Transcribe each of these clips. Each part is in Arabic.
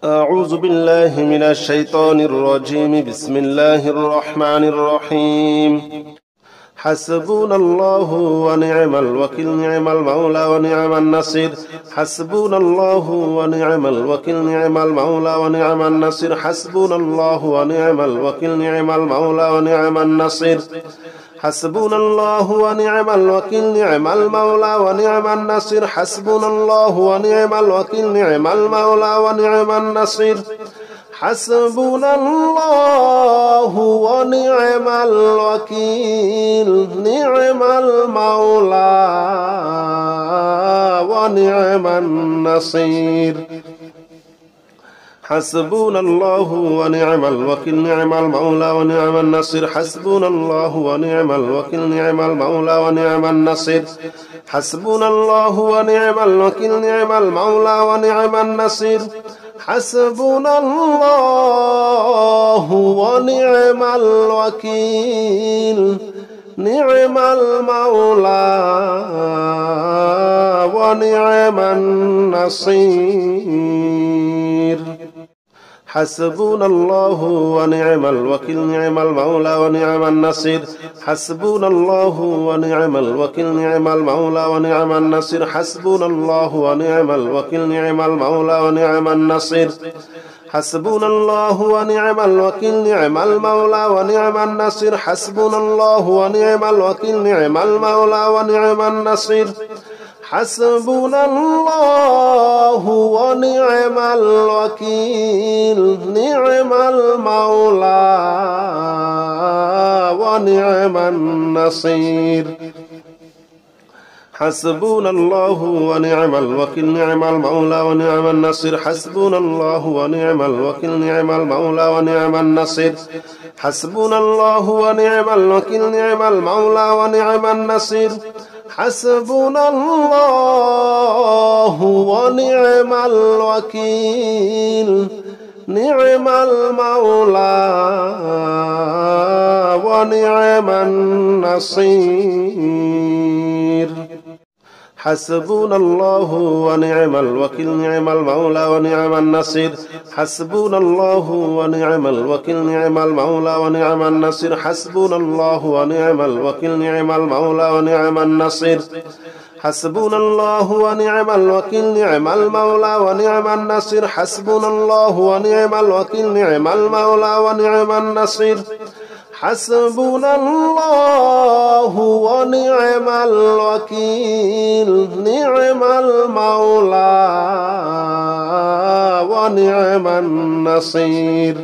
أعوذ بالله من الشيطان الرجيم. بسم الله الرحمن الرحيم. حسبنا الله ونعم الوكيل، نعم المولى ونعم النصير. حسبنا الله ونعم الوكيل، نعم المولى ونعم النصير. حسبنا الله ونعم الوكيل، نعم المولى ونعم النصير. حسبنا الله ونعم الوكيل، نعم المولى ونعم النصير. حسبنا الله ونعم الوكيل، نعم المولى ونعم النصير. حسبنا الله ونعم الوكيل، نعم المولى ونعم النصير. حسبنا الله ونعم الوكيل، نعم المولى ونعم النصير. حسبنا الله ونعم الوكيل، نعم المولى ونعم النصير. حسبنا الله ونعم الوكيل، نعم المولى ونعم النصير. حسبنا الله ونعم الوكيل، نعم المولى ونعم النصير. حسبنا الله ونعم الوكيل، نعم المولى ونعم النصير. حسبنا الله ونعم الوكيل، نعم المولى ونعم النصير. حسبنا الله ونعم الوكيل، نعم المولى ونعم النصير. حسبنا الله ونعم الوكيل، نعم المولى ونعم النصير. حسبنا الله ونعم الوكيل، نعم المولى ونعم النصير. حسبنا الله ونعم الوكيل، نعم المولى ونعم النصير. حسبنا الله ونعم الوكيل، نعم المولى ونعم النصير. حسبنا الله ونعم الوكيل، نعم المولى ونعم النصير. حسبنا الله ونعم الوكيل، نعم المولى ونعم النصير. حسبنا الله ونعم الوكيل، نعم المولى ونعم النصير. حسبنا الله ونعم الوكيل، نعم المولى ونعم النصير. حسبنا الله ونعم الوكيل، نعم المولى ونعم النصير. حسبنا الله ونعم الوكيل، نعم المولى ونعم النصير. حسبنا الله ونعم الوكيل، نعم المولى ونعم النصير. حسبنا الله ونعم الوكيل، نعم المولى ونعم النصير. حسبنا الله ونعم الوكيل، نعم المولى ونعم النصير. حسبنا الله ونعم الوكيل، نعم المولى ونعم النصير.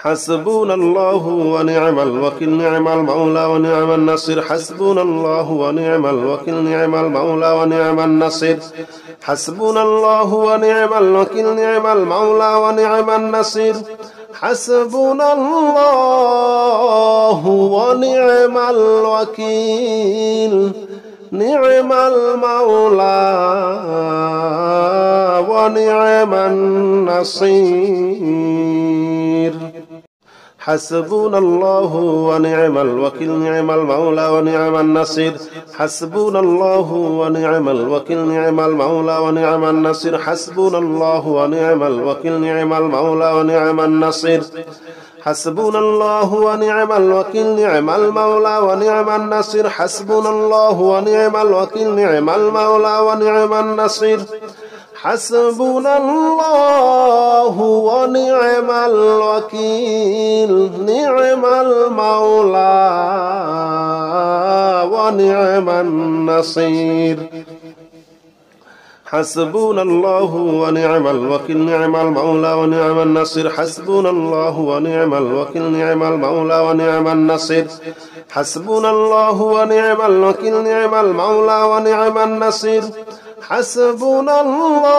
حسبنا الله ونعم الوكيل، نعم المولى ونعم النصير. حسبنا الله ونعم الوكيل، نعم المولى ونعم النصير. حسبنا الله ونعم الوكيل، نعم المولى ونعم النصير. حسبنا الله ونعم الوكيل، نعم المولى ونعم النصير. حسبنا الله ونعم الوكيل، نعم المولى ونعم النصير. حسبنا الله ونعم الوكيل، نعم المولى ونعم النصير. حسبنا الله ونعم الوكيل، نعم المولى ونعم النصير. حسبنا الله ونعم الوكيل، نعم المولى ونعم النصير. حسبنا الله ونعم الوكيل، نعم المولى ونعم النصير. حسبنا الله ونعم الوكيل، نعم المولى ونعم النصير. حسبنا الله ونعم الوكيل، نعم المولى ونعم النصير. حسبنا الله ونعم الوكيل، نعم المولى ونعم النصير. حسبنا الله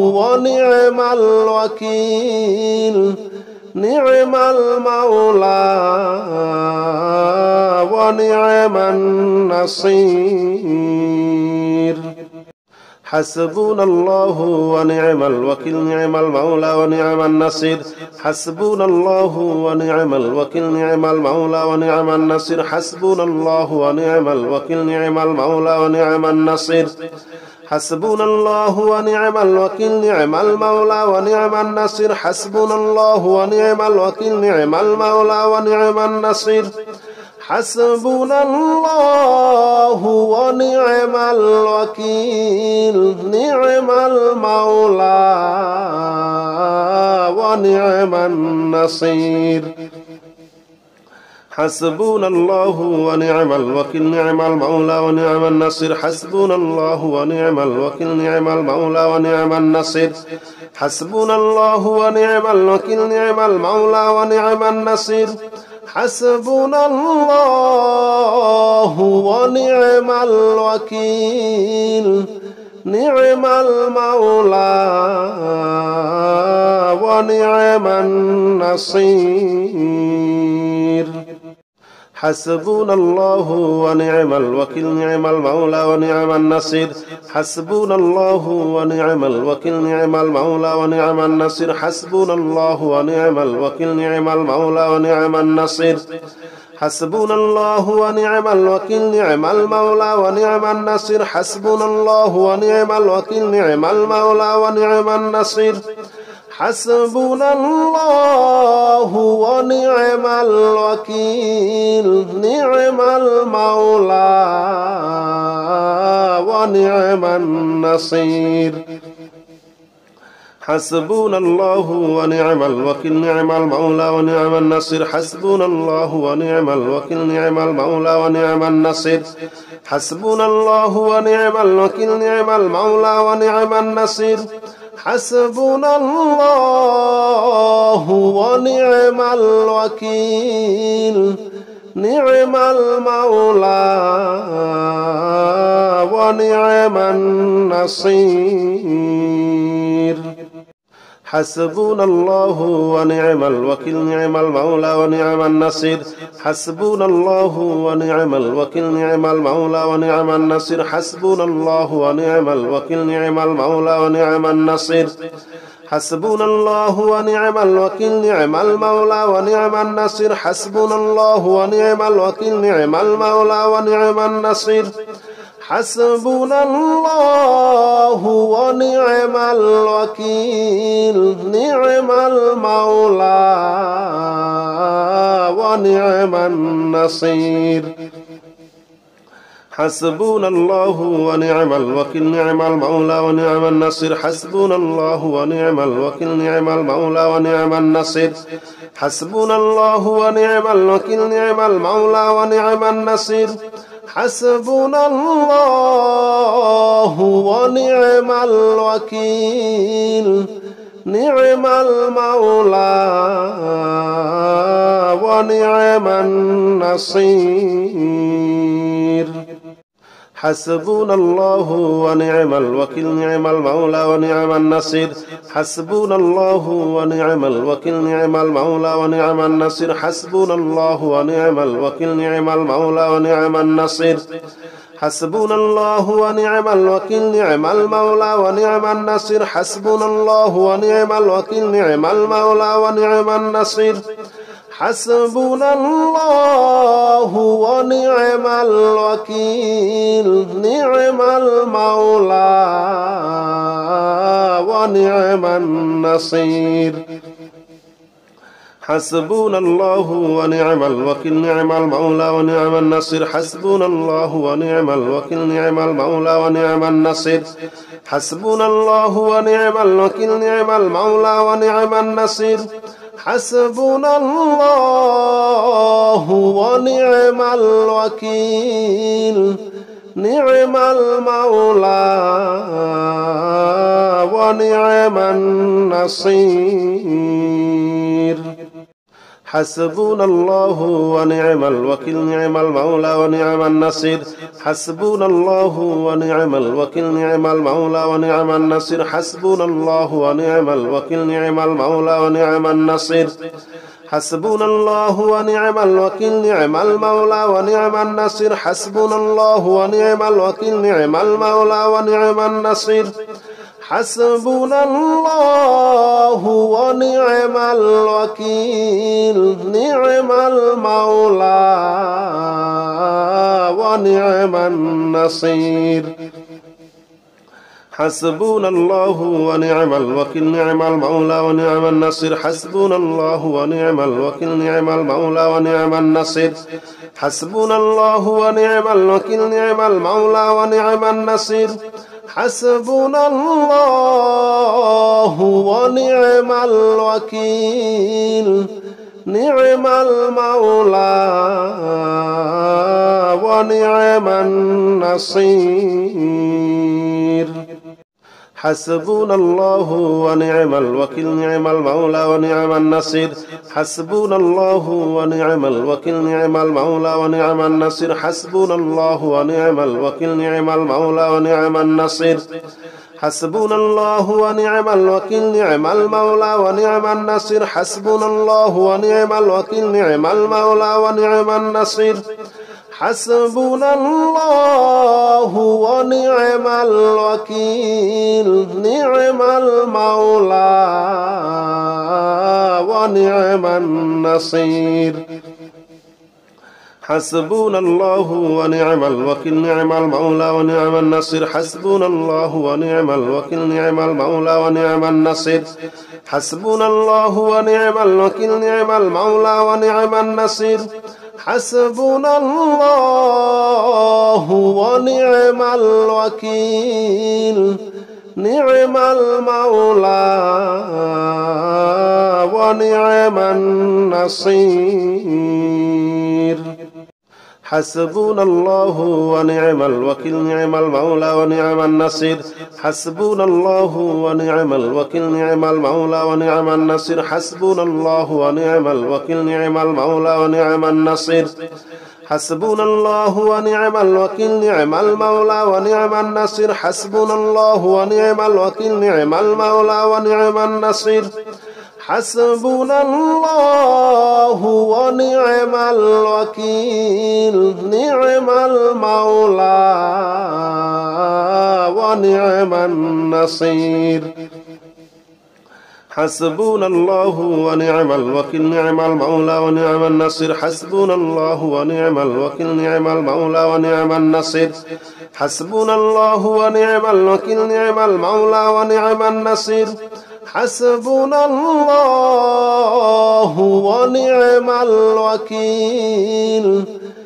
ونعم الوكيل، نعم المولى ونعم النصير. حسبنا الله ونعم الوكيل، نعم المولى ونعم النصير. حسبنا الله ونعم الوكيل، نعم المولى ونعم النصير. حسبنا الله ونعم الوكيل، نعم المولى ونعم النصير. حسبنا الله ونعم الوكيل نعم المولى ونعم النصير حسبنا الله ونعم الوكيل نعم المولى ونعم النصير حسبنا الله ونعم الوكيل نعم المولى ونعم النصير حسبنا الله ونعم الوكيل نعم المولى ونعم النصير حسبنا الله ونعم الوكيل نعم المولى ونعم النصير حسبنا الله ونعم الوكيل نعم المولى ونعم النصير حسبنا الله ونعم الوكيل نعم المولى ونعم النصير حسبنا الله ونعم الوكيل نعم المولى ونعم النصير حسبنا الله ونعم الوكيل نعم المولى ونعم النصير حسبنا الله ونعم الوكيل نعم المولى ونعم النصير حسبنا الله ونعم الوكيل نعم المولى ونعم النصير حسبنا الله ونعم الوكيل نعم المولى ونعم النصير حسبنا الله ونعم الوكيل نعم المولى ونعم النصير حسبنا الله ونعم الوكيل نعم المولى ونعم النصير حسبنا الله ونعم الوكيل نعم المولى ونعم النصير حسبنا الله ونعم الوكيل نعم المولى ونعم النصير حسبنا الله ونعم الوكيل نعم المولى ونعم النصير حسبنا الله ونعم الوكيل نعم المولى ونعم النصير حسبنا الله ونعم الوكيل نعم المولى ونعم النصير حسبنا الله ونعم الوكيل نعم المولى ونعم النصير حسبنا الله ونعم الوكيل نعم المولى ونعم النصير حسبنا الله ونعم الوكيل نعم المولى ونعم النصير حسبنا الله ونعم الوكيل نعم المولى ونعم النصير حسبنا الله ونعم الوكيل نعم المولى ونعم النصير حسبنا الله ونعم الوكيل نعم المولى ونعم النصير حسبنا الله ونعم الوكيل نعم المولى ونعم النصير حسبنا الله ونعم الوكيل نعم المولى ونعم النصير حسبنا الله ونعم الوكيل نعم المولى ونعم النصير حسبنا الله ونعم الوكيل نعم المولى ونعم النصير حسبنا الله ونعم الوكيل نعم المولى ونعم النصير حسبنا الله ونعم الوكيل نعم المولى ونعم النصير حسبنا الله ونعم الوكيل نعم المولى ونعم النصير حسبنا الله ونعم الوكيل نعم المولى ونعم النصير حسبنا الله ونعم الوكيل نعم المولى ونعم النصير حسبنا الله ونعم الوكيل نعم المولى ونعم النصير حسبنا الله ونعم الوكيل نعم المولى ونعم النصير حسبنا الله ونعم الوكيل نعم المولى ونعم النصير حسبنا الله ونعم الوكيل نعم المولى ونعم النصير حسبنا الله ونعم الوكيل نعم المولى ونعم النصير حسبنا الله ونعم الوكيل نعم المولى ونعم النصير حسبنا الله ونعم الوكيل نعم المولى ونعم النصير حسبنا الله ونعم الوكيل نعم المولى ونعم النصير حسبنا الله ونعم الوكيل نعم المولى ونعم النصير حسبنا الله ونعم الوكيل نعم المولى ونعم النصير حسبنا الله ونعم الوكيل نعم المولى ونعم النصير حسبنا الله ونعم الوكيل نعم المولى ونعم النصير حسبنا الله ونعم الوكيل نعم المولى ونعم النصير حسبنا الله ونعم الوكيل نعم المولى ونعم النصير حسبنا الله ونعم الوكيل نعم المولى ونعم النصير حسبنا الله ونعم الوكيل نعم المولى ونعم النصير حسبنا الله ونعم الوكيل نعم المولى ونعم النصير حسبنا الله ونعم الوكيل نعم المولى ونعم النصير حسبنا الله ونعم الوكيل نعم المولى ونعم النصير حسبنا الله ونعم الوكيل نعم المولى ونعم النصير حسبنا الله ونعم الوكيل نعم المولى ونعم النصير حسبنا الله ونعم الوكيل نعم المولى ونعم النصير حسبنا الله ونعم الوكيل نعم المولى ونعم النصير حسبنا الله ونعم الوكيل نعم المولى ونعم النصير حسبنا الله ونعم الوكيل نعم المولى ونعم النصير حسبنا الله ونعم الوكيل نعم المولى ونعم النصير حسبنا الله ونعم الوكيل نعم المولى ونعم النصير حسبنا الله ونعم الوكيل نعم المولى ونعم النصير حسبنا الله ونعم الوكيل نعم المولى ونعم النصير حسبنا الله ونعم الوكيل نعم المولى ونعم النصير حسبنا الله ونعم الوكيل نعم المولى ونعم النصير حسبنا الله ونعم الوكيل نعم المولى ونعم النصير حسبنا الله ونعم الوكيل نعم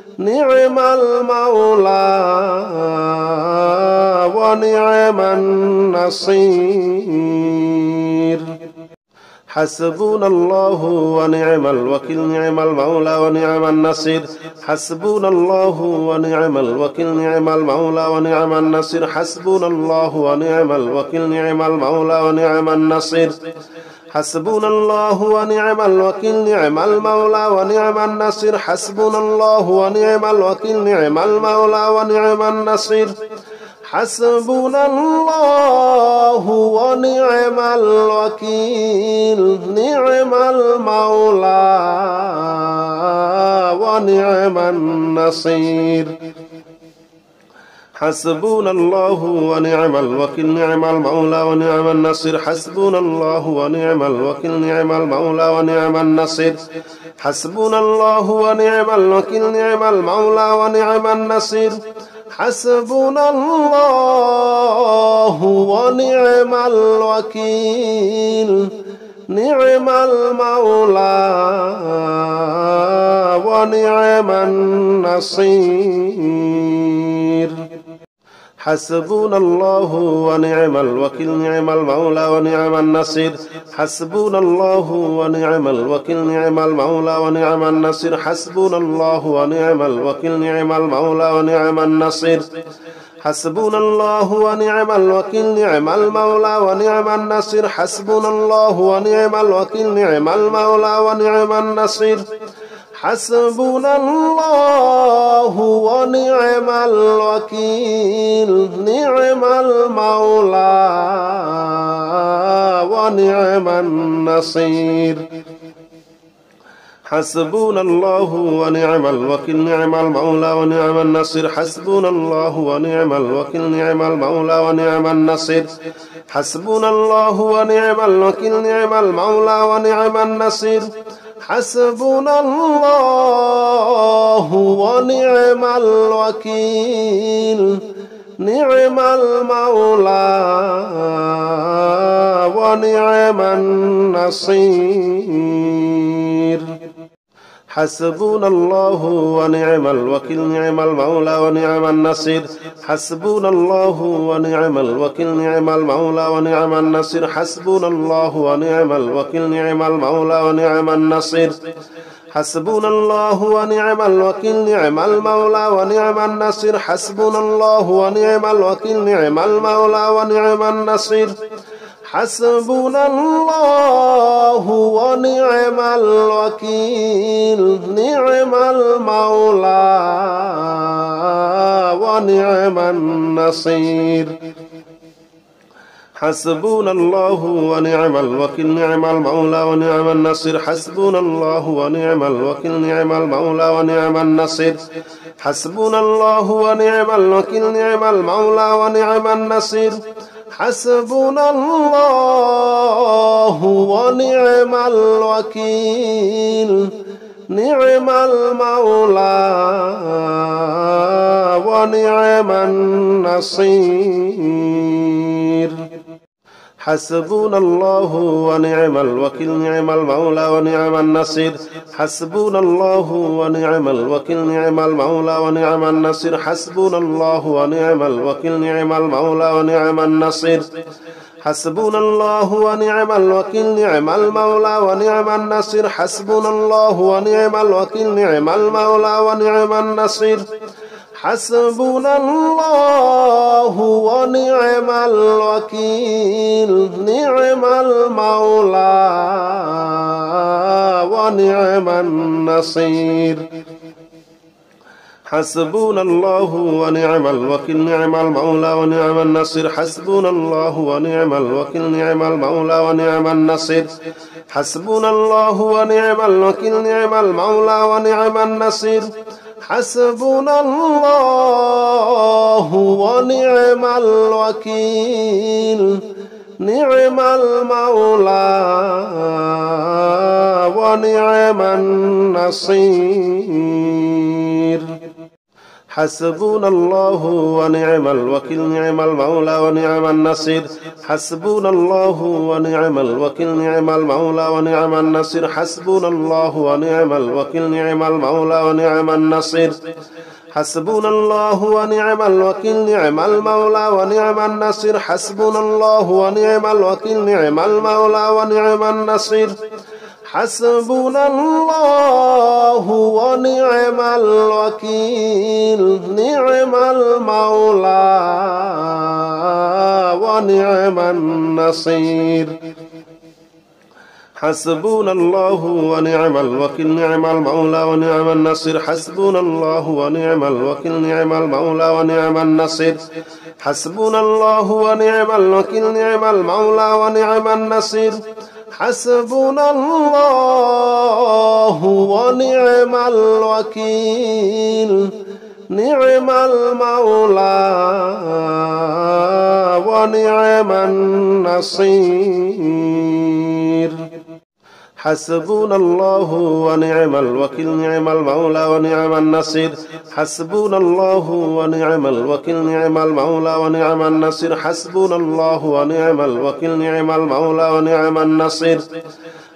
المولى ونعم النصير حسبنا الله ونعم الوكيل نعم المولى ونعم النصير حسبنا الله ونعم الوكيل نعم المولى ونعم النصير حسبنا الله ونعم الوكيل نعم المولى ونعم النصير حسبنا الله ونعم الوكيل نعم المولى ونعم النصير حسبنا الله ونعم الوكيل نعم المولى ونعم النصير حسبنا الله ونعم الوكيل نعم المولى ونعم النصير حسبنا الله ونعم الوكيل نعم المولى ونعم النصير حسبنا الله ونعم الوكيل نعم المولى ونعم النصير حسبنا الله ونعم الوكيل نعم المولى ونعم النصير حسبنا الله ونعم الوكيل نعم المولى ونعم النصير حسبنا الله ونعم الوكيل نعم المولى ونعم النصير حسبنا الله ونعم الوكيل نعم المولى ونعم النصير حسبنا الله ونعم الوكيل نعم المولى ونعم النصير حسبنا الله ونعم الوكيل نعم المولى ونعم النصير حسبنا الله ونعم الوكيل نعم المولى ونعم النصير حسبنا الله ونعم الوكيل نعم المولى ونعم النصير حسبنا الله ونعم الوكيل نعم المولى ونعم النصير حسبنا الله ونعم الوكيل نعم المولى ونعم النصير حسبنا الله ونعم الوكيل نعم المولى ونعم النصير حسبنا الله ونعم الوكيل نعم المولى ونعم النصير حسبنا الله ونعم الوكيل نعم المولى ونعم النصير حسبنا الله ونعم الوكيل نعم المولى ونعم النصير حسبنا الله ونعم الوكيل نعم المولى ونعم النصير حسبنا الله ونعم الوكيل نعم المولى ونعم النصير حسبنا الله ونعم الوكيل نعم المولى ونعم النصير حسبنا الله ونعم الوكيل نعم المولى ونعم النصير حسبنا الله ونعم الوكيل نعم المولى ونعم النصير حسبنا الله ونعم الوكيل نعم المولى ونعم النصير حسبنا الله ونعم الوكيل نعم المولى ونعم النصير حسبنا الله ونعم الوكيل نعم المولى ونعم النصير حسبنا الله ونعم الوكيل نعم المولى ونعم النصير حسبنا الله ونعم الوكيل نعم المولى ونعم النصير حسبنا الله ونعم الوكيل نعم المولى ونعم النصير حسبنا الله ونعم الوكيل نعم المولى ونعم النصير حسبنا الله ونعم الوكيل نعم المولى ونعم النصير حسبنا الله ونعم الوكيل نعم المولى ونعم النصير حسبنا الله ونعم الوكيل نعم المولى ونعم النصير حسبنا الله ونعم الوكيل نعم المولى ونعم النصير حسبنا الله ونعم الوكيل نعم المولى ونعم النصير حسبنا الله ونعم الوكيل نعم المولى ونعم النصير حسبنا الله ونعم الوكيل نعم المولى ونعم النصير حسبنا الله ونعم الوكيل نعم المولى ونعم النصير حسبنا الله ونعم الوكيل نعم المولى ونعم النصير حسبنا الله ونعم الوكيل نعم المولى ونعم النصير حسبنا الله ونعم الوكيل نعم المولى ونعم النصير حسبنا الله ونعم الوكيل نعم المولى ونعم النصير حسبنا الله ونعم الوكيل نعم المولى ونعم النصير حسبنا الله ونعم الوكيل نعم المولى ونعم النصير حسبنا الله ونعم الوكيل نعم المولى ونعم النصير حسبنا الله ونعم الوكيل نعم المولى ونعم النصير حسبنا الله ونعم الوكيل نعم المولى ونعم النصير حسبنا الله ونعم الوكيل نعم المولى ونعم النصير حسبنا الله ونعم الوكيل نعم المولى ونعم النصير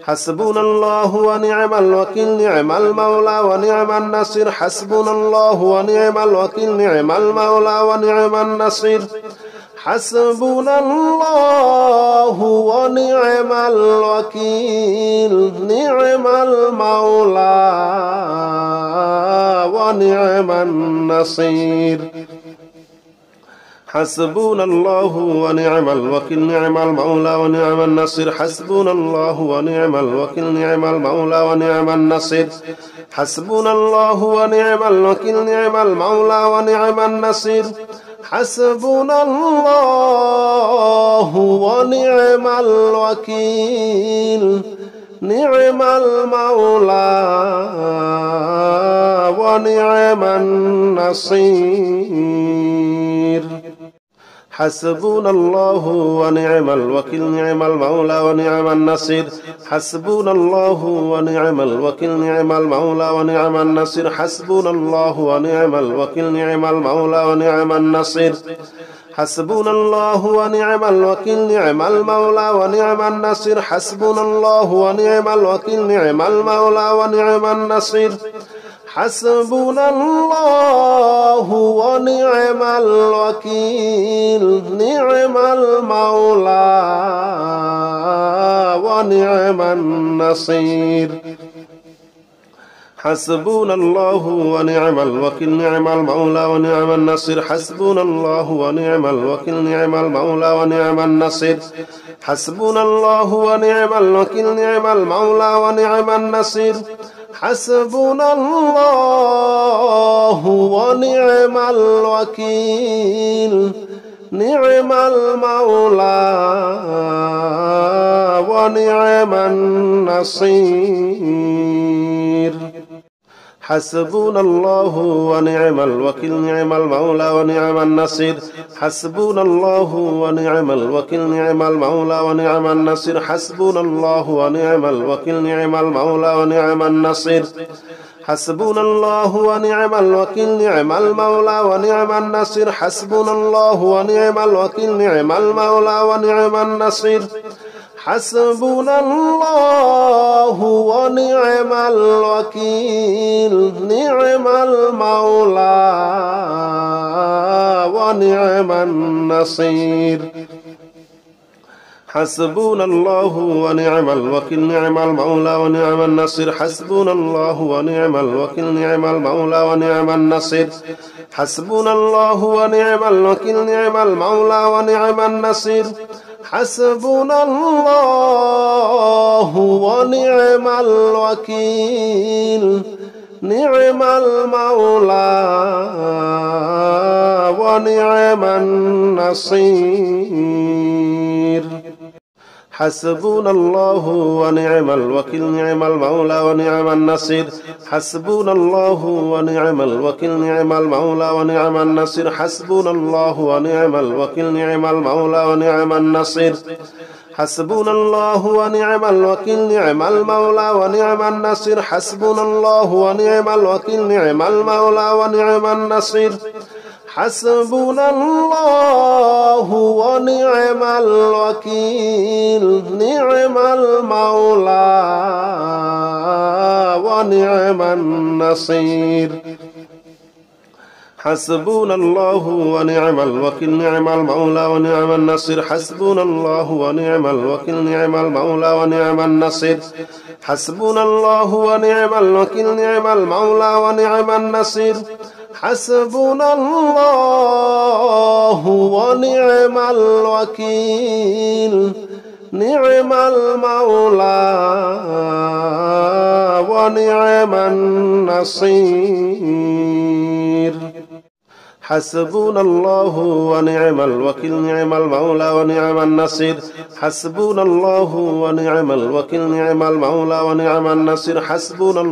حسبنا الله ونعم الوكيل نعم المولى ونعم النصير حسبنا الله ونعم الوكيل نعم المولى ونعم النصير حسبنا الله ونعم الوكيل نعم المولى ونعم النصير حسبنا الله ونعم الوكيل نعم المولى ونعم النصير حسبنا الله ونعم الوكيل نعم المولى ونعم النصير حسبنا الله ونعم الوكيل نعم المولى ونعم النصير حسبنا الله ونعم الوكيل نعم المولى ونعم النصير حسبنا الله ونعم الوكيل نعم المولى ونعم النصير حسبنا الله ونعم الوكيل نعم المولى ونعم النصير حسبنا الله ونعم الوكيل نعم المولى ونعم النصير حسبنا الله ونعم الوكيل نعم المولى ونعم النصير حسبنا الله ونعم الوكيل نعم المولى ونعم النصير حسبنا الله ونعم الوكيل نعم المولى ونعم النصير حسبنا الله ونعم الوكيل نعم المولى ونعم النصير حسبنا الله ونعم الوكيل نعم المولى ونعم النصير حسبنا الله ونعم الوكيل نعم المولى ونعم النصير حسبنا الله ونعم الوكيل نعم المولى ونعم النصير حسبنا الله ونعم الوكيل نعم المولى ونعم النصير حسبنا الله ونعم الوكيل نعم المولى ونعم النصير حسبنا الله ونعم الوكيل نعم المولى ونعم النصير حسبنا الله ونعم الوكيل نعم المولى ونعم النصير حسبنا الله ونعم الوكيل نعم المولى ونعم النصير حسبنا الله ونعم الوكيل نعم المولى ونعم النصير حسبنا الله ونعم الوكيل نعم المولى ونعم النصير حسبنا الله ونعم الوكيل نعم المولى ونعم النصير حسبنا الله ونعم الوكيل نعم المولى ونعم النصير حسبنا الله ونعم الوكيل نعم المولى ونعم النصير حسبنا الله ونعم الوكيل نعم المولى ونعم النصير حسبنا الله ونعم الوكيل نعم المولى ونعم النصير حسبنا الله ونعم الوكيل نعم المولى ونعم النصير حسبنا الله ونعم الوكيل نعم المولى ونعم النصير حسبنا الله ونعم الوكيل نعم المولى ونعم النصير حسبنا الله ونعم الوكيل نعم المولى ونعم النصير حسبنا الله ونعم الوكيل نعم المولى ونعم النصير حسبنا الله ونعم الوكيل نعم المولى ونعم النصير حسبنا الله ونعم الوكيل نعم المولى ونعم النصير حسبنا الله ونعم الوكيل نعم المولى ونعم النصير حسبنا الله ونعم الوكيل نعم المولى ونعم النصير حسبنا الله ونعم الوكيل نعم المولى ونعم النصير حسبنا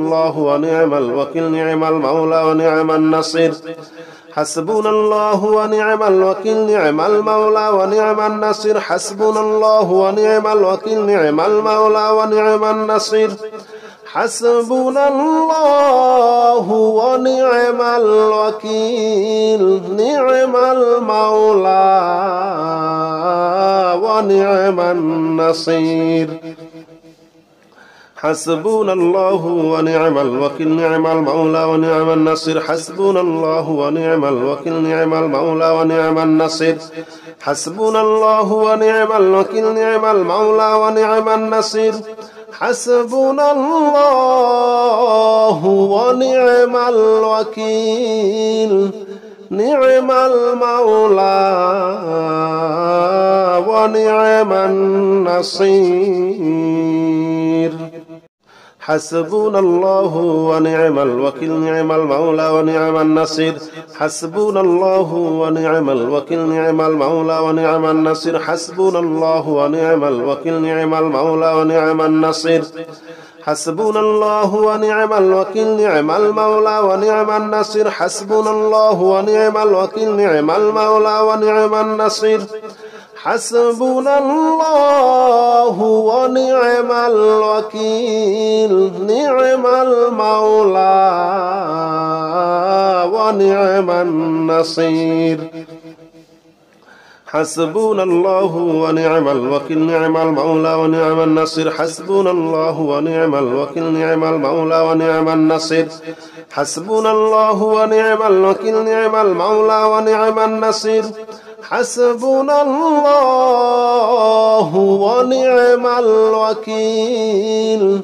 الله ونعم الوكيل نعم المولى ونعم النصير حسبنا الله ونعم الوكيل نعم المولى ونعم النصير حسبنا الله ونعم الوكيل نعم المولى ونعم النصير حسبنا الله ونعم الوكيل نعم المولى ونعم النصير حسبنا الله ونعم الوكيل نعم المولى ونعم النصير حسبنا الله ونعم الوكيل نعم المولى ونعم النصير حسبنا الله ونعم الوكيل نعم المولى ونعم النصير حسبنا الله ونعم الوكيل نعم المولى ونعم النصير حسبنا الله ونعم الوكيل نعم المولى ونعم النصير حسبنا الله ونعم الوكيل نعم المولى ونعم النصير حسبنا الله ونعم الوكيل نعم المولى ونعم النصير حسبنا الله ونعم الوكيل نعم المولى ونعم النصير حسبنا الله ونعم الوكيل نعم المولى ونعم النصير حسبنا الله ونعم الوكيل نعم المولى ونعم النصير حسبنا الله ونعم الوكيل نعم المولى ونعم النصير حسبنا الله ونعم الوكيل نعم المولى ونعم النصير حسبنا الله ونعم الوكيل نعم المولى ونعم النصير حسبنا الله ونعم الوكيل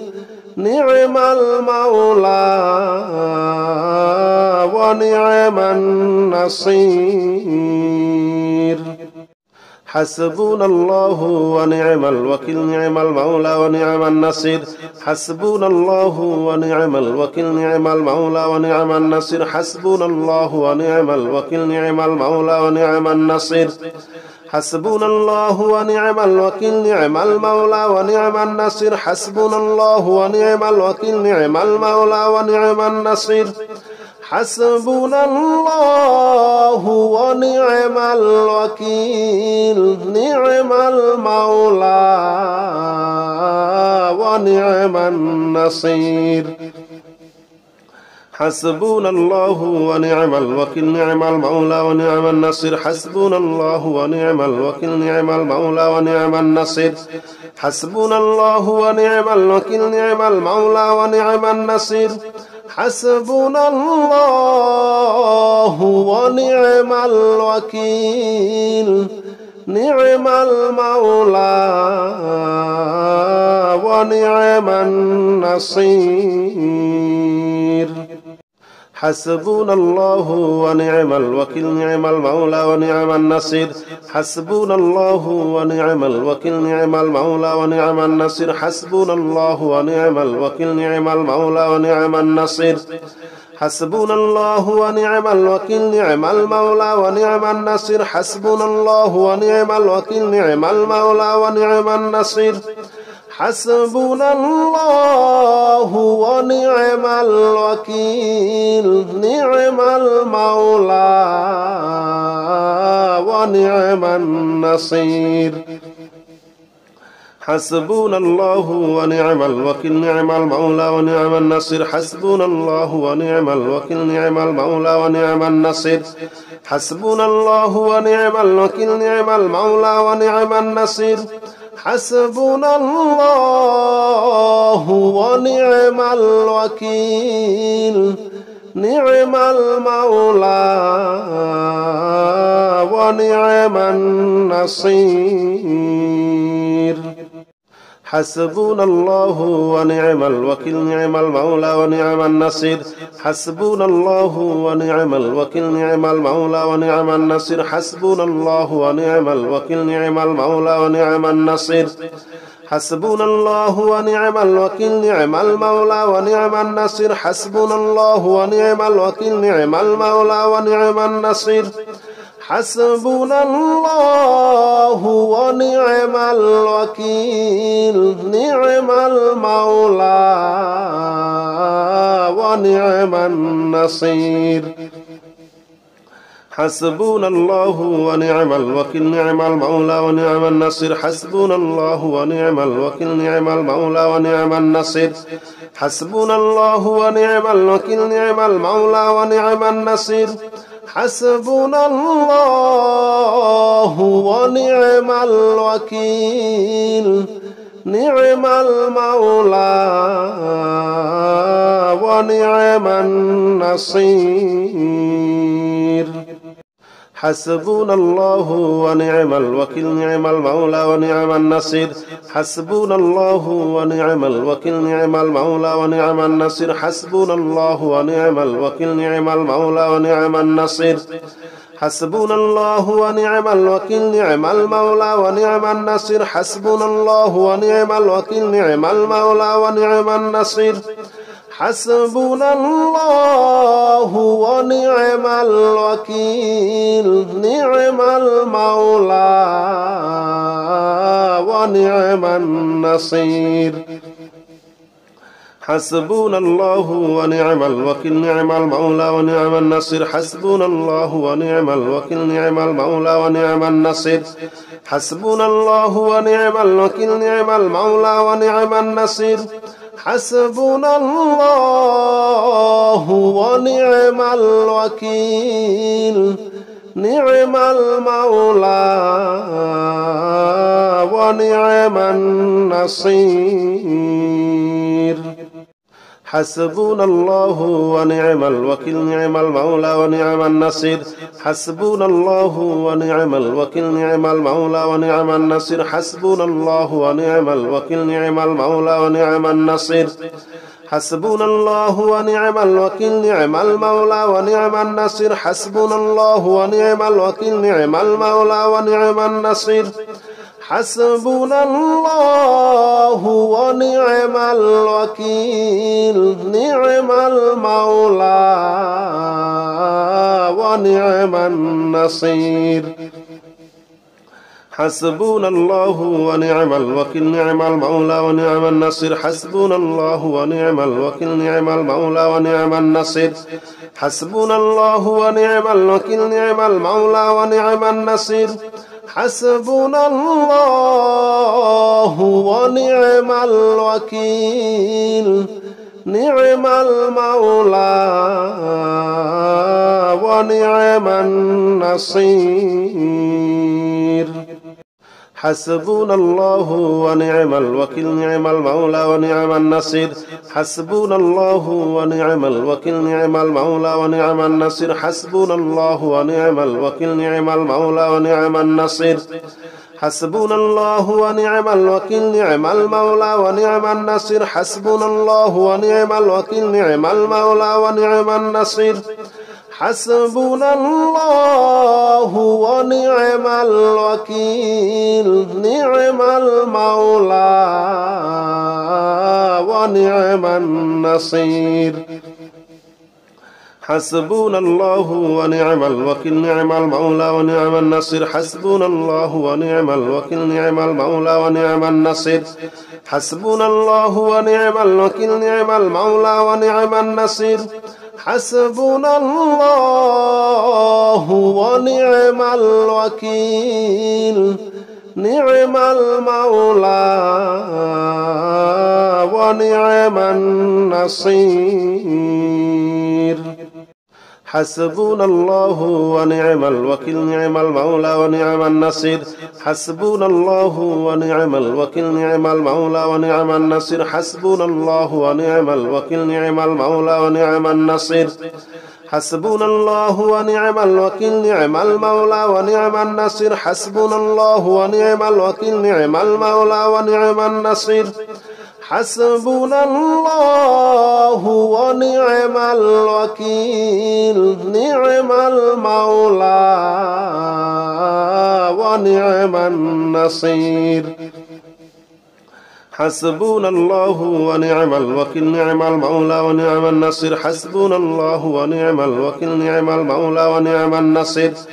نعم المولى ونعم النصير حسبنا الله ونعم الوكيل نعم المولى ونعم النصير حسبنا الله ونعم الوكيل نعم المولى ونعم النصير حسبنا الله ونعم الوكيل نعم المولى ونعم النصير حسبنا الله ونعم الوكيل نعم المولى ونعم النصير حسبنا الله ونعم الوكيل نعم المولى ونعم النصير حسبنا الله ونعم الوكيل نعم المولى ونعم النصير حسبنا الله ونعم الوكيل نعم المولى ونعم النصير حسبنا الله ونعم الوكيل نعم المولى ونعم النصير حسبنا الله ونعم الوكيل نعم المولى ونعم النصير حسبنا الله ونعم الوكيل نعم المولى ونعم النصير حسبنا الله ونعم الوكيل نعم المولى ونعم النصير حسبنا الله ونعم الوكيل نعم المولى ونعم النصير حسبنا الله ونعم الوكيل نعم المولى ونعم النصير حسبنا الله ونعم الوكيل نعم المولى ونعم النصير حسبنا الله ونعم الوكيل نعم المولى ونعم النصير حسبنا الله ونعم الوكيل نعم المولى ونعم النصير حسبنا الله ونعم الوكيل نعم المولى ونعم النصير حسبنا الله ونعم الوكيل نعم المولى ونعم النصير حسبنا الله ونعم الوكيل نعم المولى ونعم النصير حسبنا الله ونعم الوكيل نعم المولى ونعم النصير حسبنا الله ونعم الوكيل نعم المولى ونعم النصير حسبنا الله ونعم الوكيل نعم المولى ونعم النصير حسبنا الله ونعم الوكيل نعم المولى ونعم النصير حسبنا الله ونعم الوكيل نعم المولى ونعم النصير حسبنا الله ونعم الوكيل نعم المولى ونعم النصير حسبنا الله ونعم الوكيل نعم المولى ونعم النصير حسبنا الله ونعم الوكيل نعم المولى ونعم النصير حسبنا الله ونعم الوكيل نعم المولى ونعم النصير حسبنا الله ونعم الوكيل نعم المولى ونعم النصير حسبنا الله ونعم الوكيل نعم المولى ونعم النصير حسبنا الله ونعم الوكيل نعم المولى ونعم النصير حسبنا الله ونعم الوكيل نعم المولى ونعم النصير حسبنا الله ونعم الوكيل نعم المولى ونعم النصير حسبنا الله ونعم الوكيل نعم المولى ونعم النصير حسبنا الله ونعم الوكيل نعم المولى ونعم النصير حسبنا الله ونعم الوكيل نعم المولى ونعم النصير حسبنا الله ونعم الوكيل نعم المولى ونعم النصير حسبنا الله ونعم الوكيل نعم المولى ونعم النصير حسبنا الله ونعم الوكيل نعم المولى ونعم النصير حسبنا الله ونعم الوكيل نعم المولى ونعم النصير حسبنا الله ونعم الوكيل نعم المولى ونعم النصير حسبنا الله ونعم الوكيل نعم المولى ونعم النصير حسبنا الله ونعم الوكيل نعم المولى ونعم النصير حسبنا الله ونعم الوكيل نعم المولى ونعم النصير حسبنا الله ونعم الوكيل نعم المولى ونعم النصير حسبنا الله ونعم الوكيل نعم المولى ونعم النصير حسبنا الله ونعم الوكيل نعم المولى ونعم النصير حسبنا الله ونعم الوكيل نعم المولى ونعم النصير حسبنا الله ونعم الوكيل نعم المولى ونعم النصير حسبنا الله ونعم الوكيل نعم المولى ونعم النصير حسبنا الله ونعم الوكيل نعم المولى ونعم النصير حسبنا الله ونعم الوكيل نعم المولى ونعم النصير حسبنا الله ونعم الوكيل نعم المولى ونعم النصير حسبنا الله ونعم الوكيل نعم المولى ونعم النصير حسبنا الله ونعم الوكيل نعم المولى ونعم النصير حسبنا الله ونعم الوكيل نعم المولى ونعم النصير حسبنا الله ونعم الوكيل نعم المولى ونعم النصير حسبنا الله ونعم الوكيل نعم المولى ونعم النصير حسبنا الله ونعم الوكيل نعم المولى ونعم النصير حسبنا الله ونعم الوكيل نعم المولى ونعم النصير حسبنا الله ونعم الوكيل نعم المولى ونعم النصير حسبنا الله ونعم الوكيل نعم المولى ونعم النصير حسبنا الله ونعم الوكيل نعم المولى ونعم النصير حسبنا الله ونعم الوكيل نعم المولى ونعم النصير حسبنا الله ونعم الوكيل نعم المولى ونعم النصير حسبنا الله ونعم الوكيل نعم المولى ونعم النصير حسبنا الله ونعم الوكيل نعم المولى ونعم النصير حسبنا الله ونعم الوكيل نعم المولى ونعم النصير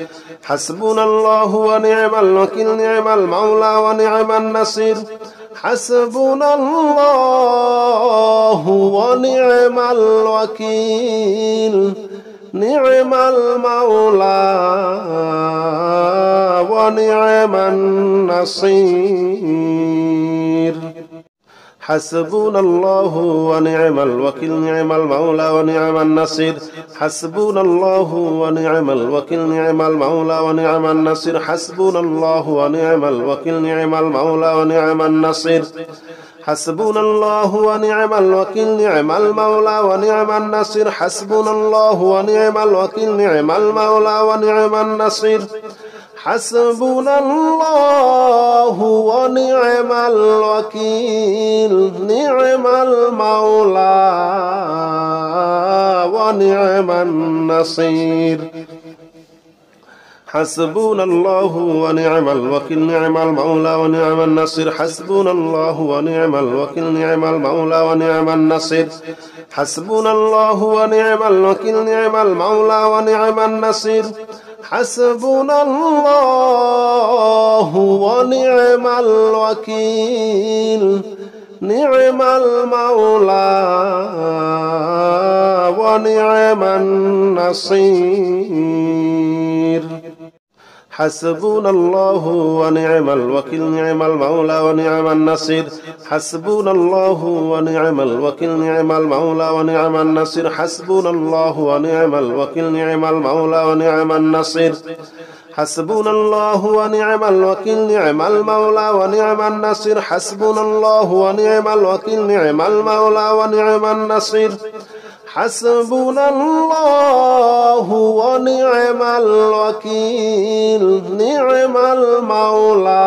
حسبنا الله ونعم الوكيل نعم المولى ونعم النصير حسبنا الله ونعم الوكيل نعم المولى ونعم النصير حسبنا الله ونعم الوكيل نعم المولى ونعم النصير حسبنا الله ونعم الوكيل نعم المولى ونعم النصير حسبنا الله ونعم الوكيل نعم المولى ونعم النصير حسبنا الله ونعم الوكيل نعم المولى ونعم النصير حسبنا الله ونعم الوكيل نعم المولى ونعم النصير حسبنا الله ونعم الوكيل نعم المولى ونعم النصير حسبنا الله ونعم الوكيل نعم المولى ونعم النصير حسبنا الله ونعم الوكيل نعم المولى ونعم النصير حسبنا الله ونعم الوكيل نعم المولى ونعم النصير حسبنا الله ونعم الوكيل نعم المولى ونعم النصير حسبنا الله ونعم الوكيل نعم المولى ونعم النصير حسبنا الله ونعم الوكيل نعم المولى ونعم النصير حسبنا الله ونعم الوكيل نعم المولى ونعم النصير حسبنا الله ونعم الوكيل نعم المولى ونعم النصير حسبنا الله ونعم الوكيل نعم المولى ونعم النصير حسبنا الله ونعم الوكيل نعم المولى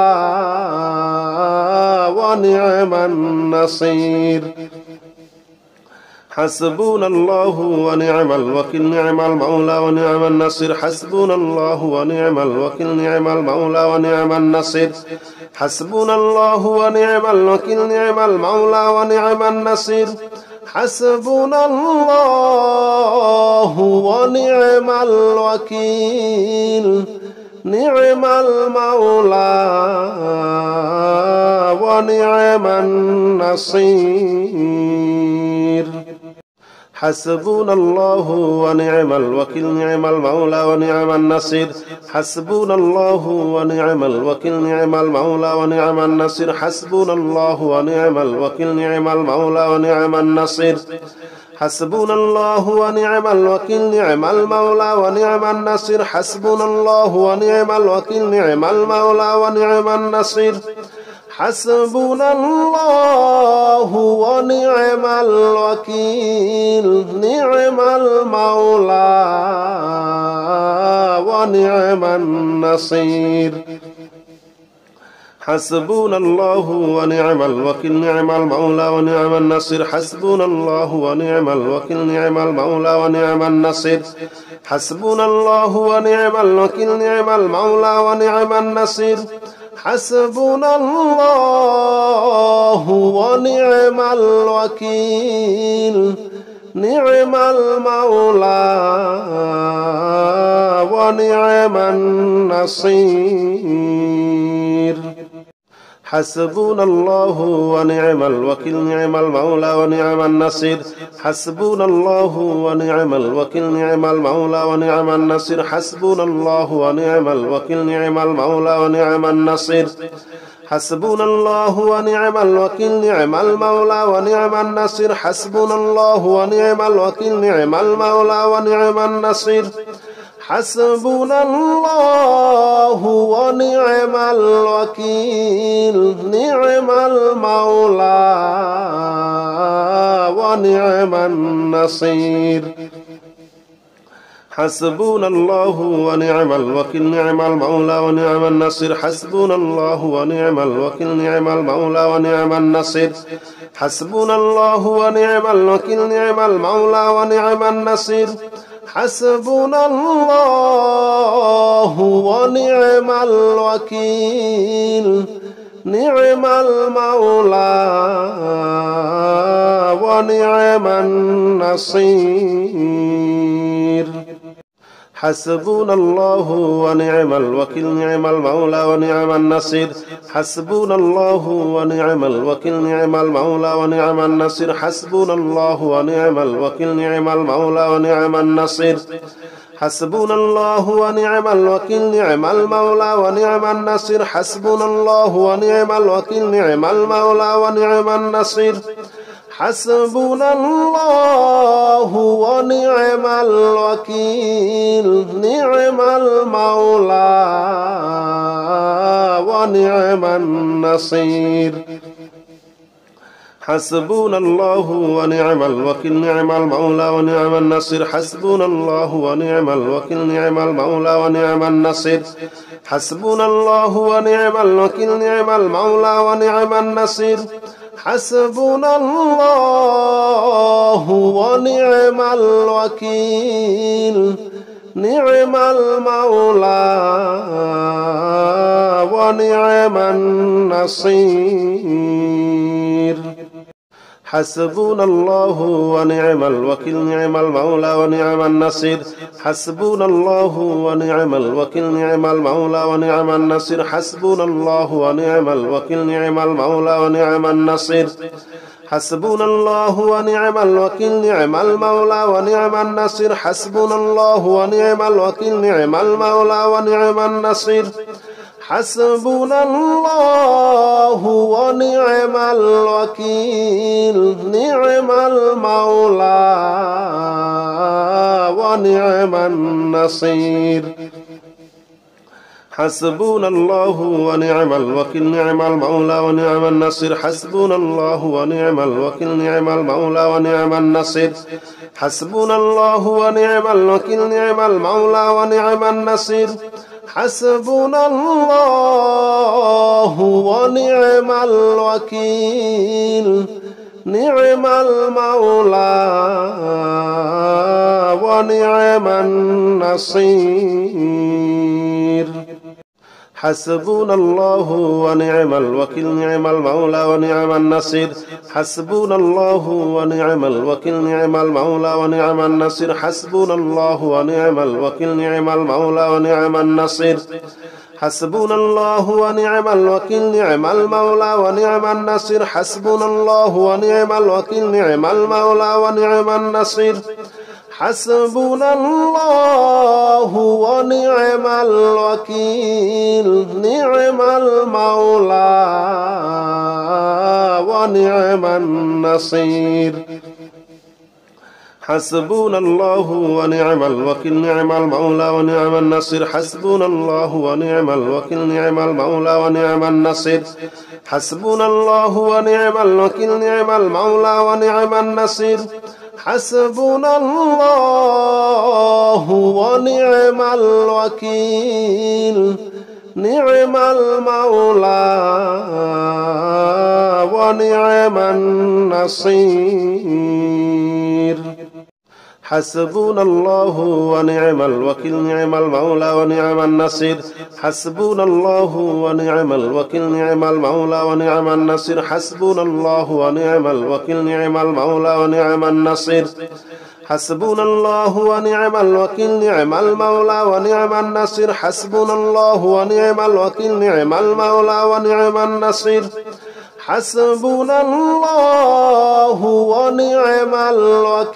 ونعم النصير حسبنا الله ونعم الوكيل نعم المولى ونعم النصير حسبنا الله ونعم الوكيل نعم المولى ونعم النصير حسبنا الله ونعم الوكيل نعم المولى ونعم النصير حسبنا الله ونعم الوكيل نعم المولى ونعم النصير حسبنا الله ونعم الوكيل نعم المولى ونعم النصير حسبنا الله ونعم الوكيل نعم المولى ونعم النصير حسبنا الله ونعم الوكيل نعم المولى ونعم النصير حسبنا الله ونعم الوكيل نعم المولى ونعم النصير حسبنا الله ونعم الوكيل نعم المولى ونعم النصير حسبنا الله ونعم الوكيل نعم المولى ونعم النصير حسبنا الله ونعم الوكيل نعم المولى ونعم النصير حسبنا الله ونعم الوكيل نعم المولى ونعم النصير حسبنا الله ونعم الوكيل نعم المولى ونعم النصير حسبنا الله ونعم الوكيل نعم المولى ونعم النصير حسبنا الله ونعم الوكيل نعم المولى ونعم النصير حسبنا الله ونعم الوكيل نعم المولى ونعم النصير حسبنا الله ونعم الوكيل نعم المولى ونعم النصير حسبنا الله ونعم الوكيل نعم المولى ونعم النصير حسبنا الله ونعم الوكيل نعم المولى ونعم النصير حسبنا الله ونعم الوكيل نعم المولى ونعم النصير حسبنا الله ونعم الوكيل نعم المولى ونعم النصير حسبنا الله ونعم الوكيل نعم المولى ونعم النصير حسبنا الله ونعم الوكيل نعم المولى ونعم النصير حسبنا الله ونعم الوكيل نعم المولى ونعم النصير حسبنا الله ونعم الوكيل نعم المولى ونعم النصير حسبنا الله ونعم الوكيل نعم المولى ونعم النصير حسبنا الله ونعم الوكيل نعم المولى ونعم النصير حسبنا الله ونعم الوكيل نعم المولى ونعم النصير حسبنا الله ونعم الوكيل نعم المولى ونعم النصير حسبنا الله ونعم الوكيل نعم المولى ونعم النصير حسبنا الله ونعم الوكيل نعم المولى ونعم النصير حسبنا الله ونعم الوكيل نعم المولى ونعم النصير حسبنا الله ونعم الوكيل نعم المولى ونعم النصير حسبنا الله ونعم الوكيل نعم المولى ونعم النصير حسبنا الله ونعم الوكيل نعم المولى ونعم النصير حسبنا الله ونعم الوكيل نعم المولى ونعم النصير حسبنا الله ونعم الوكيل نعم المولى ونعم النصير حسبنا الله ونعم الوكيل نعم المولى ونعم النصير حسبنا الله ونعم الوكيل نعم المولى ونعم النصير حسبنا الله ونعم الوكيل نعم المولى ونعم النصير حسبنا الله ونعم الوكيل نعم المولى ونعم النصير حسبنا الله ونعم الوكيل نعم المولى ونعم النصير حسبنا الله ونعم الوكيل نعم المولى ونعم النصير حسبنا الله ونعم الوكيل نعم المولى ونعم النصير حسبنا الله ونعم الوكيل نعم المولى ونعم النصير حسبنا الله ونعم الوكيل نعم المولى ونعم النصير حسبنا الله ونعم الوكيل نعم المولى ونعم النصير حسبنا الله ونعم الوكيل نعم المولى ونعم النصير حسبنا الله ونعم الوكيل نعم المولى ونعم النصير حسبنا الله ونعم الوكيل نعم المولى ونعم النصير حسبنا الله ونعم الوكيل نعم المولى ونعم النصير حسبنا الله ونعم الوكيل نعم المولى ونعم النصير حسبنا الله ونعم الوكيل نعم المولى ونعم النصير حسبنا الله ونعم الوكيل نعم المولى ونعم النصير حسبنا الله ونعم الوكيل نعم المولى ونعم النصير حسبنا الله ونعم الوكيل نعم المولى ونعم النصير حسبنا الله ونعم الوكيل نعم المولى ونعم النصير حسبنا الله ونعم الوكيل نعم المولى ونعم النصير حسبنا الله ونعم الوكيل نعم المولى ونعم النصير حسبنا الله ونعم الوكيل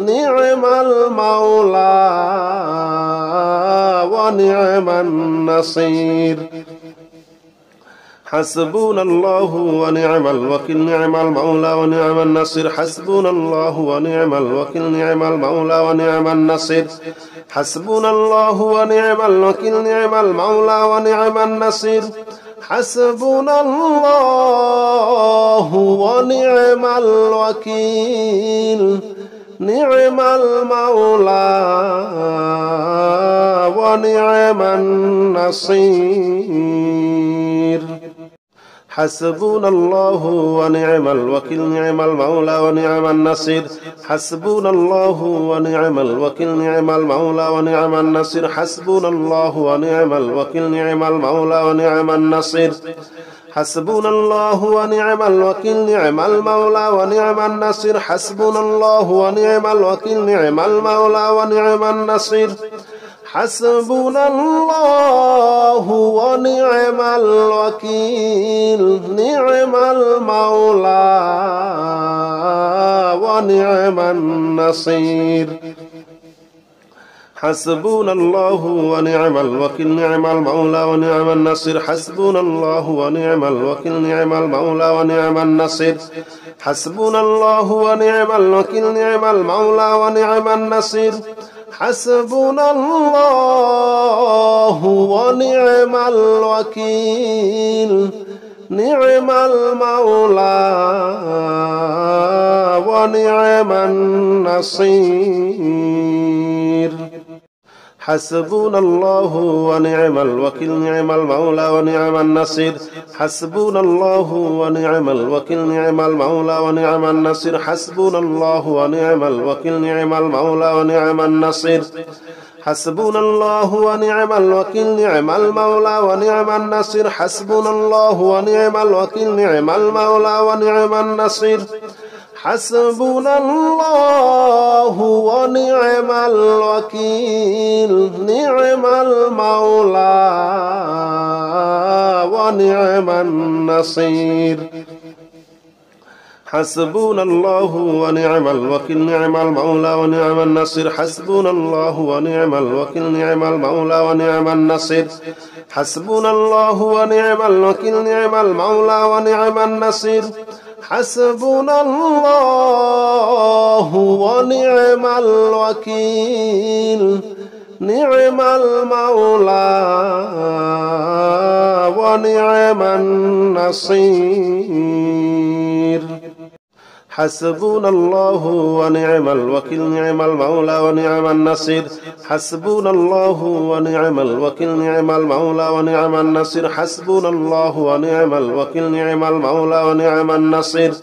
نعم المولى ونعم النصير حسبنا الله ونعم الوكيل نعم المولى ونعم النصير حسبنا الله ونعم الوكيل نعم المولى ونعم النصير حسبنا الله ونعم الوكيل نعم المولى ونعم النصير حسبنا الله ونعم الوكيل نعم المولى ونعم النصير حسبنا الله ونعم الوكيل نعم المولى ونعم النصير حسبنا الله ونعم الوكيل نعم المولى ونعم النصير حسبنا الله ونعم الوكيل نعم المولى ونعم النصير حسبنا الله ونعم الوكيل نعم المولى ونعم النصير حسبنا الله ونعم الوكيل نعم المولى ونعم النصير حسبنا الله ونعم الوكيل نعم المولى ونعم النصير حسبنا الله ونعم الوكيل نعم المولى ونعم النصير حسبنا الله ونعم الوكيل نعم المولى ونعم النصير حسبنا الله ونعم الوكيل نعم المولى ونعم النصير حسبنا الله ونعم الوكيل نعم المولى ونعم النصير حسبنا الله ونعم الوكيل نعم المولى ونعم النصير حسبنا الله ونعم الوكيل نعم المولى ونعم النصير حسبنا الله ونعم الوكيل نعم المولى ونعم النصير حسبنا الله ونعم الوكيل نعم المولى ونعم النصير حسبنا الله ونعم الوكيل نعم المولى ونعم النصير حسبنا الله ونعم الوكيل نعم المولى ونعم النصير حسبنا الله ونعم الوكيل نعم المولى ونعم النصير حسبنا الله ونعم الوكيل نعم المولى ونعم النصير حسبنا الله ونعم الوكيل نعم المولى ونعم النصير حسبنا الله ونعم الوكيل نعم المولى ونعم النصير حسبنا الله ونعم الوكيل نعم المولى ونعم النصير حسبنا الله ونعم الوكيل نعم المولى ونعم النصير حسبنا الله ونعم الوكيل نعم المولى ونعم النصير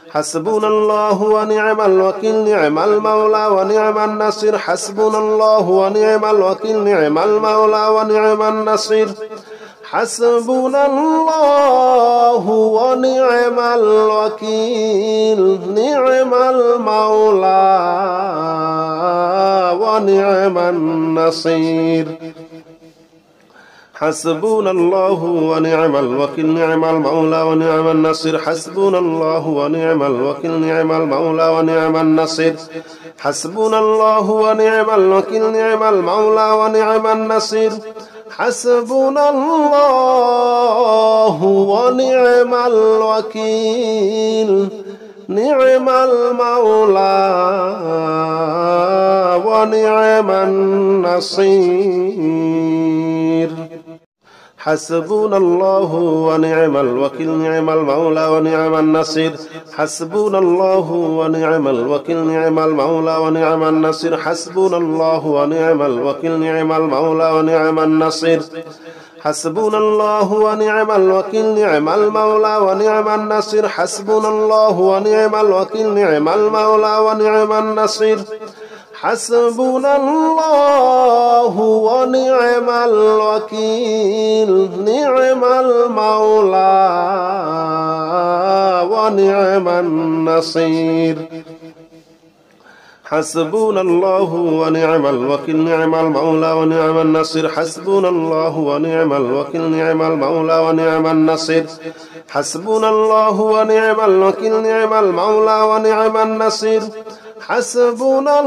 حسبنا الله ونعم الوكيل نعم المولى ونعم النصير حسبنا الله ونعم الوكيل نعم المولى ونعم النصير حسبنا الله ونعم الوكيل نعم المولى ونعم النصير حسبنا الله ونعم الوكيل نعم المولى ونعم النصير حسبنا الله ونعم الوكيل نعم المولى ونعم النصير حسبنا الله ونعم الوكيل نعم المولى ونعم النصير حسبنا الله ونعم الوكيل نعم المولى ونعم النصير حسبنا الله ونعم الوكيل نعم المولى ونعم النصير حسبنا الله ونعم الوكيل نعم المولى ونعم النصير حسبنا الله ونعم الوكيل نعم المولى ونعم النصير حسبنا الله ونعم الوكيل نعم المولى ونعم النصير حسبنا الله ونعم الوكيل نعم المولى ونعم النصير حسبنا الله ونعم الوكيل نعم المولى ونعم النصير حسبنا الله ونعم الوكيل نعم المولى ونعم النصير حسبنا الله ونعم الوكيل نعم المولى ونعم النصير حسبنا الله ونعم الوكيل نعم المولى ونعم النصير حسبنا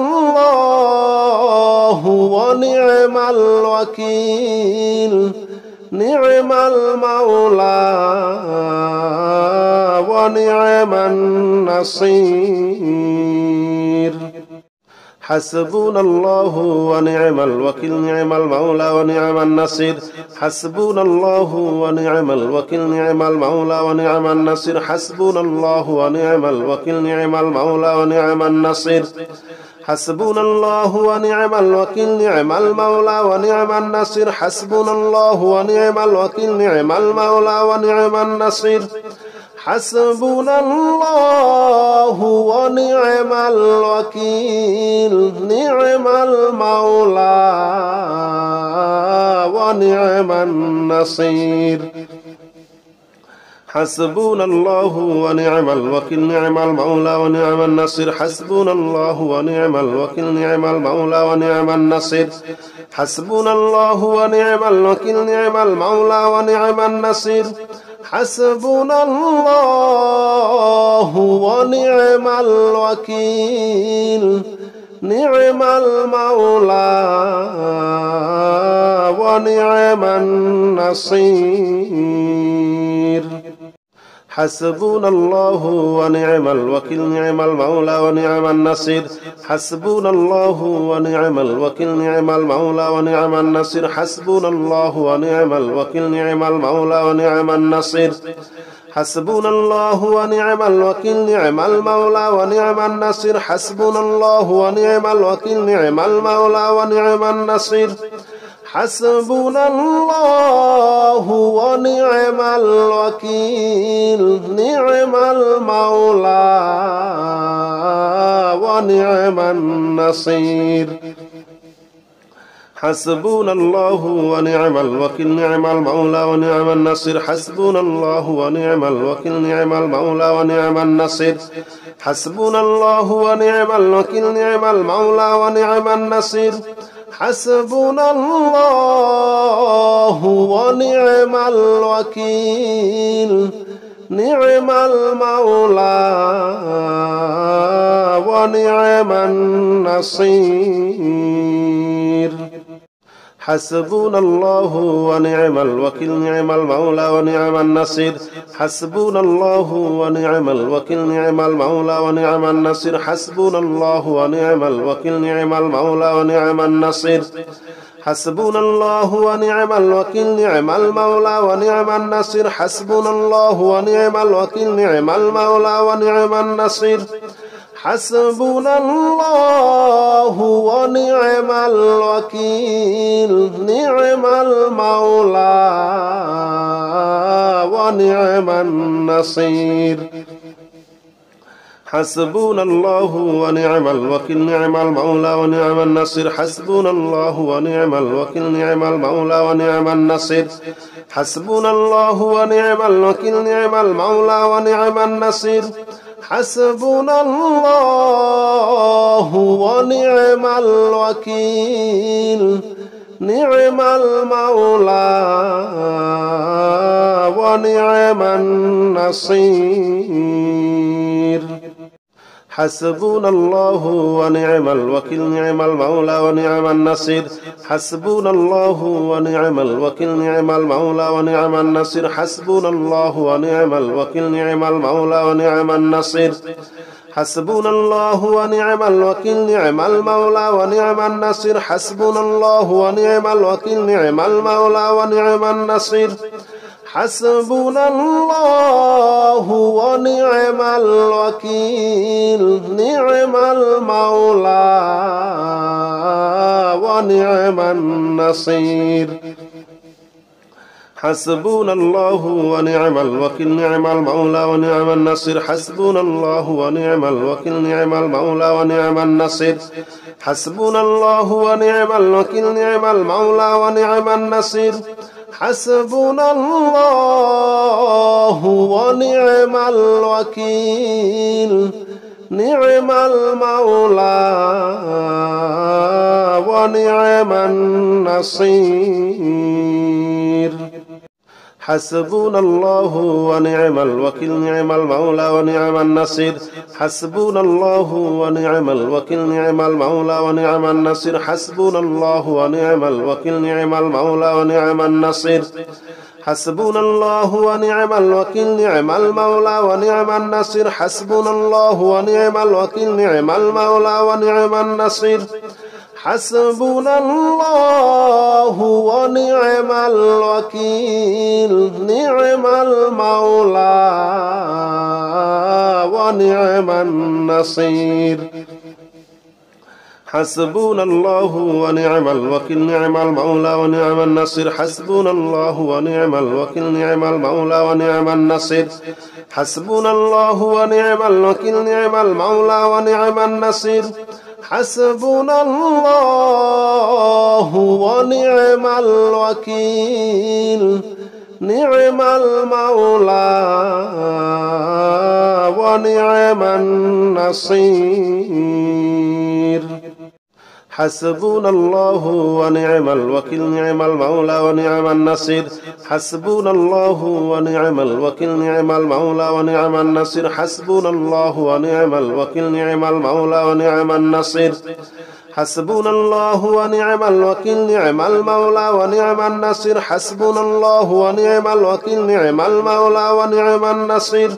الله ونعم الوكيل نعم المولى ونعم النصير حسبنا الله ونعم الوكيل نعم المولى ونعم النصير حسبنا الله ونعم الوكيل نعم المولى ونعم النصير حسبنا الله ونعم الوكيل نعم المولى ونعم النصير حسبنا الله ونعم الوكيل نعم المولى ونعم النصير حسبنا الله ونعم الوكيل نعم المولى ونعم النصير حسبنا الله ونعم الوكيل نعم المولى ونعم النصير حسبنا الله ونعم الوكيل نعم المولى ونعم النصير حسبنا الله ونعم الوكيل نعم المولى ونعم النصير حسبنا الله ونعم الوكيل نعم المولى ونعم النصير حسبنا الله ونعم الوكيل نعم المولى ونعم النصير حسبنا الله ونعم الوكيل نعم المولى ونعم النصير حسبنا الله ونعم الوكيل نعم المولى ونعم النصير حسبنا الله ونعم الوكيل نعم المولى ونعم النصير حسبنا الله ونعم الوكيل نعم المولى ونعم النصير حسبنا الله ونعم الوكيل نعم المولى ونعم النصير حسبنا الله ونعم الوكيل نعم المولى ونعم النصير حسبنا الله ونعم الوكيل نعم المولى ونعم النصير حسبنا الله ونعم الوكيل نعم المولى ونعم النصير حسبنا الله ونعم الوكيل نعم المولى ونعم النصير حسبنا الله ونعم الوكيل نعم المولى ونعم النصير حسبنا الله ونعم الوكيل نعم المولى ونعم النصير حسبنا الله ونعم الوكيل نعم المولى ونعم النصير حسبنا الله ونعم الوكيل نعم المولى ونعم النصير حسبنا الله ونعم الوكيل نعم المولى ونعم النصير حسبنا الله ونعم الوكيل نعم المولى ونعم النصير حسبنا الله ونعم الوكيل نعم المولى ونعم النصير حسبنا الله ونعم الوكيل نعم المولى ونعم النصير حسبنا الله ونعم الوكيل نعم المولى ونعم النصير حسبنا الله ونعم الوكيل نعم المولى ونعم النصير حسبنا الله ونعم الوكيل نعم المولى ونعم النصير حسبنا الله ونعم الوكيل نعم المولى ونعم النصير حسبنا الله ونعم الوكيل نعم المولى ونعم النصير حسبنا الله ونعم الوكيل نعم المولى ونعم النصير حسبنا الله ونعم الوكيل نعم المولى ونعم النصير حسبنا الله ونعم الوكيل نعم المولى ونعم النصير حسبنا الله ونعم الوكيل نعم المولى ونعم النصير حسبنا الله ونعم الوكيل نعم المولى ونعم النصير حسبنا الله ونعم الوكيل نعم المولى ونعم النصير حسبنا الله ونعم الوكيل نعم المولى ونعم النصير حسبنا الله ونعم الوكيل نعم المولى ونعم النصير حسبنا الله ونعم الوكيل نعم المولى ونعم النصير حسبنا الله ونعم الوكيل نعم المولى ونعم النصير حسبنا الله ونعم الوكيل نعم المولى ونعم النصير حسبنا الله ونعم الوكيل نعم المولى ونعم النصير حسبنا الله ونعم الوكيل نعم المولى ونعم النصير حسبنا الله ونعم الوكيل نعم المولى ونعم النصير حسبنا الله ونعم الوكيل نعم المولى ونعم النصير حسبنا الله ونعم الوكيل نعم المولى ونعم النصير حسبنا الله ونعم الوكيل نعم المولى ونعم النصير حسبنا الله ونعم الوكيل نعم المولى ونعم النصير حسبنا الله ونعم الوكيل نعم المولى ونعم النصير حسبنا الله ونعم الوكيل نعم المولى ونعم النصير حسبنا الله ونعم الوكيل نعم المولى ونعم النصير حسبنا الله ونعم الوكيل نعم المولى ونعم النصير حسبنا الله ونعم الوكيل نعم المولى ونعم النصير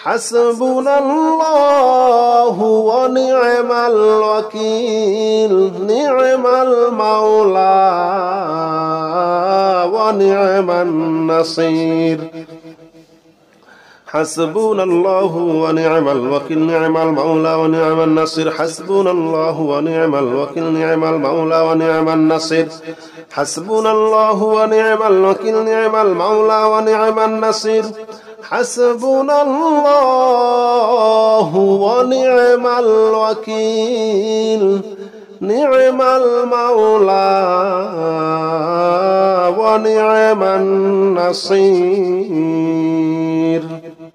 حسبنا الله ونعم الوكيل نعم المولى ونعم النصير حسبنا الله ونعم الوكيل نعم المولى ونعم النصير حسبنا الله ونعم الوكيل نعم المولى ونعم النصير حسبنا الله ونعم الوكيل نعم المولى ونعم النصير حسبنا الله ونعم الوكيل نعم المولى ونعم النصير.